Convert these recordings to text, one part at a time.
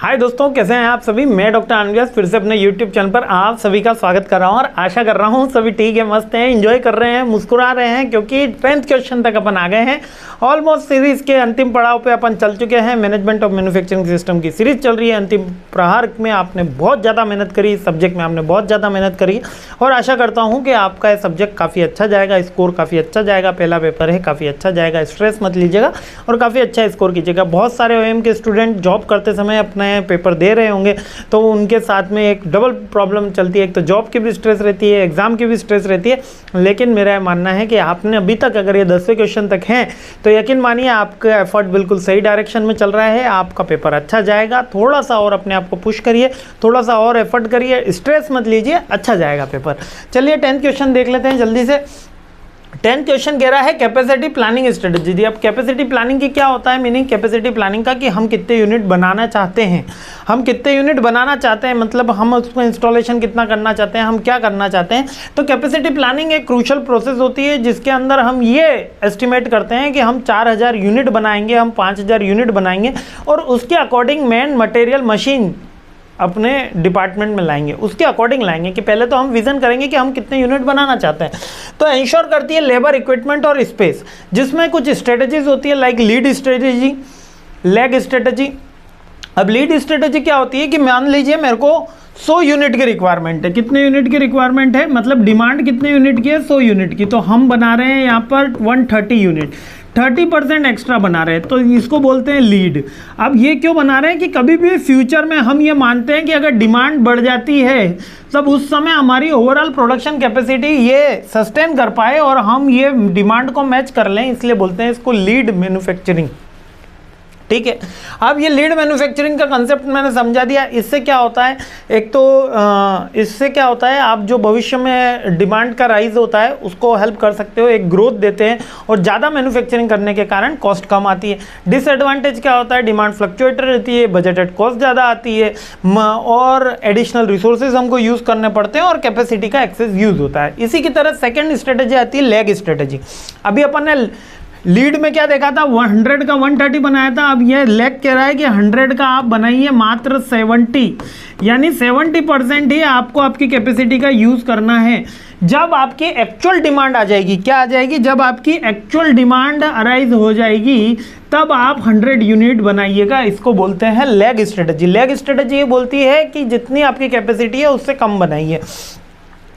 हाय दोस्तों, कैसे हैं आप सभी। मैं डॉक्टर अनव्यास फिर से अपने यूट्यूब चैनल पर आप सभी का स्वागत कर रहा हूं और आशा कर रहा हूं सभी ठीक है, मस्त हैं, एंजॉय कर रहे हैं, मुस्कुरा रहे हैं, क्योंकि 10th क्वेश्चन तक अपन आ गए हैं। ऑलमोस्ट सीरीज के अंतिम पड़ाव पे अपन चल चुके हैं। मैनेजमेंट ऑफ मैन्युफैक्चरिंग सिस्टम की सीरीज चल रही है। अंतिम प्रहार में आपने बहुत ज़्यादा मेहनत करी, सब्जेक्ट में आपने बहुत ज़्यादा मेहनत करी और आशा करता हूँ कि आपका ये सब्जेक्ट काफ़ी अच्छा जाएगा, स्कोर काफ़ी अच्छा जाएगा। पहला पेपर है, काफ़ी अच्छा जाएगा, स्ट्रेस मत लीजिएगा और काफ़ी अच्छा स्कोर कीजिएगा। बहुत सारे ओएम के स्टूडेंट जॉब करते समय अपने पेपर दे रहे होंगे तो उनके साथ में एक डबल प्रॉब्लम चलती है। एक तो जॉब की भी स्ट्रेस रहती है, एग्जाम की भी स्ट्रेस रहती है। लेकिन मेरा मानना है कि आपने अभी तक अगर ये 10वें क्वेश्चन तक हैं तो यकीन मानिए आपका एफर्ट बिल्कुल सही डायरेक्शन में चल रहा है। आपका पेपर अच्छा जाएगा। थोड़ा सा और अपने आप को पुश करिए, थोड़ा सा और एफर्ट करिए, स्ट्रेस मत लीजिए, अच्छा जाएगा पेपर। चलिए 10th क्वेश्चन देख लेते हैं जल्दी से। 10th क्वेश्चन कह रहा है कैपेसिटी प्लानिंग स्ट्रेटजी दी। अब कैपेसिटी प्लानिंग की क्या होता है मीनिंग कैपेसिटी प्लानिंग का कि हम कितने यूनिट बनाना चाहते हैं। हम कितने यूनिट बनाना चाहते हैं मतलब हम उसको इंस्टॉलेशन कितना करना चाहते हैं, हम क्या करना चाहते हैं। तो कैपेसिटी प्लानिंग एक क्रूशल प्रोसेस होती है जिसके अंदर हम ये एस्टिमेट करते हैं कि हम 4000 यूनिट बनाएंगे, हम 5000 यूनिट बनाएंगे और उसके अकॉर्डिंग मैन मटेरियल मशीन अपने डिपार्टमेंट में लाएंगे, उसके अकॉर्डिंग लाएंगे कि पहले तो हम विजन करेंगे कि हम कितने यूनिट बनाना चाहते हैं। तो इंश्योर करती है लेबर, इक्विपमेंट और स्पेस, जिसमें कुछ स्ट्रेटजीज होती है like lead strategy, lag strategy. अब लीड स्ट्रेटजी क्या होती है कि मान लीजिए मेरे को 100 यूनिट की रिक्वायरमेंट है। कितने यूनिट की रिक्वायरमेंट है मतलब डिमांड कितने यूनिट की है, 100 यूनिट की। तो हम बना रहे हैं यहाँ पर 130 यूनिट, 30% एक्स्ट्रा बना रहे हैं, तो इसको बोलते हैं लीड। अब ये क्यों बना रहे हैं कि कभी भी फ्यूचर में हम ये मानते हैं कि अगर डिमांड बढ़ जाती है तब उस समय हमारी ओवरऑल प्रोडक्शन कैपेसिटी ये सस्टेन कर पाए और हम ये डिमांड को मैच कर लें, इसलिए बोलते हैं इसको लीड मैन्युफैक्चरिंग। ठीक है, अब ये लीड मैन्युफैक्चरिंग का कंसेप्ट मैंने समझा दिया। इससे क्या होता है, एक तो इससे क्या होता है आप जो भविष्य में डिमांड का राइज होता है उसको हेल्प कर सकते हो, एक ग्रोथ देते हैं और ज़्यादा मैन्युफैक्चरिंग करने के कारण कॉस्ट कम आती है। डिसएडवांटेज क्या होता है, डिमांड फ्लक्चुएटर रहती है, बजटेड कॉस्ट ज़्यादा आती है और एडिशनल रिसोर्सेज हमको यूज़ करने पड़ते हैं और कैपेसिटी का एक्सेस यूज़ होता है। इसी की तरह सेकेंड स्ट्रेटेजी आती है लैग स्ट्रेटेजी। अभी अपन ने लीड में क्या देखा था, 100 का 130 बनाया था। अब ये लैग कह रहा है कि 100 का आप बनाइए मात्र 70, यानी 70% ही आपको आपकी कैपेसिटी का यूज़ करना है। जब आपकी एक्चुअल डिमांड आ जाएगी, क्या आ जाएगी, जब आपकी एक्चुअल डिमांड अराइज हो जाएगी तब आप 100 यूनिट बनाइएगा। इसको बोलते हैं लैग स्ट्रेटजी। लैग स्ट्रेटजी ये बोलती है कि जितनी आपकी कैपेसिटी है उससे कम बनाइए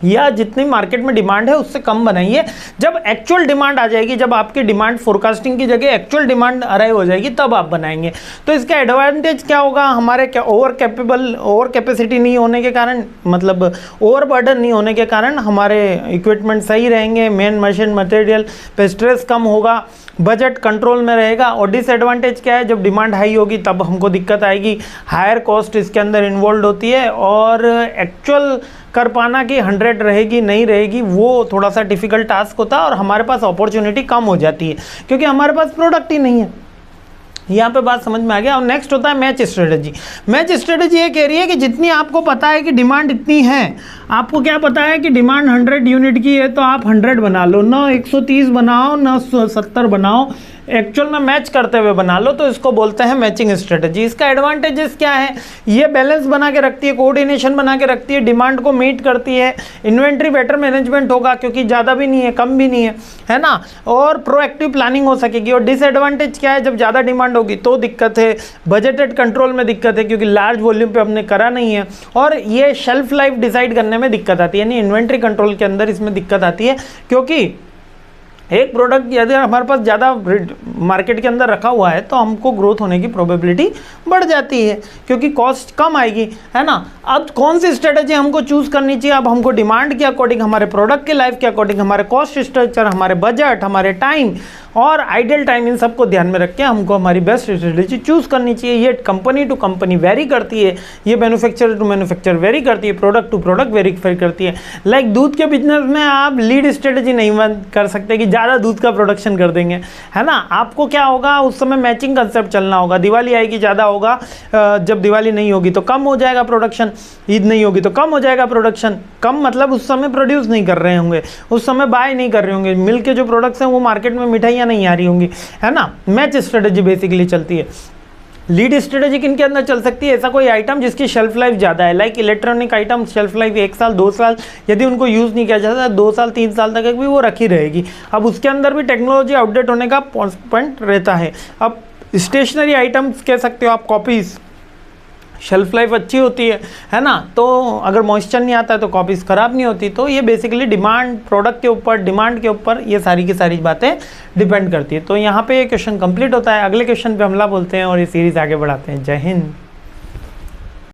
या जितनी मार्केट में डिमांड है उससे कम बनाइए। जब एक्चुअल डिमांड आ जाएगी, जब आपकी डिमांड फोरकास्टिंग की जगह एक्चुअल डिमांड अराइव हो जाएगी तब आप बनाएंगे। तो इसका एडवांटेज क्या होगा, हमारे क्या ओवर कैपेसिटी नहीं होने के कारण मतलब ओवर बर्डन नहीं होने के कारण हमारे इक्विपमेंट सही रहेंगे, मेन मशीन मटेरियल पे स्ट्रेस कम होगा, बजट कंट्रोल में रहेगा। और डिसएडवांटेज क्या है, जब डिमांड हाई होगी तब हमको दिक्कत आएगी, हायर कॉस्ट इसके अंदर इन्वॉल्व होती है और एक्चुअल कर पाना कि 100 रहेगी नहीं रहेगी वो थोड़ा सा डिफिकल्ट टास्क होता है और हमारे पास अपॉर्चुनिटी कम हो जाती है क्योंकि हमारे पास प्रोडक्ट ही नहीं है। यहाँ पे बात समझ में आ गया। और नेक्स्ट होता है मैच स्ट्रेटजी। मैच स्ट्रेटजी ये कह रही है कि जितनी आपको पता है कि डिमांड इतनी है, आपको क्या पता है कि डिमांड 100 यूनिट की है तो आप 100 बना लो, ना 130 बनाओ ना 70 बनाओ, एक्चुअल में मैच करते हुए बना लो। तो इसको बोलते हैं मैचिंग स्ट्रेटजी। इसका एडवांटेजेस क्या है, ये बैलेंस बना के रखती है, कोऑर्डिनेशन बना के रखती है, डिमांड को मीट करती है, इन्वेंट्री बेटर मैनेजमेंट होगा क्योंकि ज़्यादा भी नहीं है कम भी नहीं है ना, और प्रोएक्टिव प्लानिंग हो सकेगी। और डिसएडवांटेज क्या है, जब ज़्यादा डिमांड होगी तो दिक्कत है, बजटेड कंट्रोल में दिक्कत है क्योंकि लार्ज वॉल्यूम पे हमने करा नहीं है, और ये शेल्फ लाइफ डिसाइड करने में दिक्कत आती है, यानी इन्वेंट्री कंट्रोल के अंदर इसमें दिक्कत आती है क्योंकि एक प्रोडक्ट यदि हमारे पास ज़्यादा मार्केट के अंदर रखा हुआ है तो हमको ग्रोथ होने की प्रोबेबिलिटी बढ़ जाती है क्योंकि कॉस्ट कम आएगी, है ना। अब कौन सी स्ट्रेटजी हमको चूज़ करनी चाहिए, अब हमको डिमांड के अकॉर्डिंग, हमारे प्रोडक्ट के लाइफ के अकॉर्डिंग, हमारे कॉस्ट स्ट्रक्चर, हमारे बजट, हमारे टाइम और आइडियल टाइम, इन सबको ध्यान में रख के हमको हमारी बेस्ट स्ट्रेटजी चूज़ करनी चाहिए। ये कंपनी टू कंपनी वेरी करती है, ये मैन्युफैक्चरर टू मैन्युफैक्चरर वेरी करती है, प्रोडक्ट टू प्रोडक्ट वेरी करती है। लाइक दूध के बिजनेस में आप लीड स्ट्रेटजी नहीं कर सकते कि ज़्यादा दूध का प्रोडक्शन कर देंगे, है ना। आपको क्या होगा, उस समय मैचिंग कंसेप्ट चलना होगा। दिवाली आएगी ज़्यादा होगा, जब दिवाली नहीं होगी तो कम हो जाएगा प्रोडक्शन, ईद नहीं होगी तो कम हो जाएगा प्रोडक्शन। कम मतलब उस समय प्रोड्यूस नहीं कर रहे होंगे, उस समय बाय नहीं कर रहे होंगे, मिल के जो प्रोडक्ट्स हैं वो मार्केट में मिठाइयाँ नहीं आ रही होंगी, है ना। मैच स्ट्रेटजी बेसिकली चलती है। लीड स्ट्रेटेजी किन के अंदर चल सकती है? ऐसा कोई आइटम जिसकी शेल्फ लाइफ ज़्यादा है, like electronic item, shelf life 1 साल 2 साल, यदि उनको यूज़ नहीं किया जाता 2 साल 3 साल तक भी वो रखी रहेगी। अब उसके अंदर भी टेक्नोलॉजी अपडेट होने का पॉइंट रहता है। अब स्टेशनरी आइटम्स कह सकते हो आप, कॉपीज़, शेल्फ लाइफ अच्छी होती है ना, तो अगर मॉइस्चर नहीं आता है तो कॉपीज़ ख़राब नहीं होती। तो ये बेसिकली डिमांड, प्रोडक्ट के ऊपर, डिमांड के ऊपर ये सारी की सारी बातें डिपेंड करती है। तो यहाँ पे ये क्वेश्चन कंप्लीट होता है। अगले क्वेश्चन पे हमला बोलते हैं और ये सीरीज़ आगे बढ़ाते हैं। जय हिंद।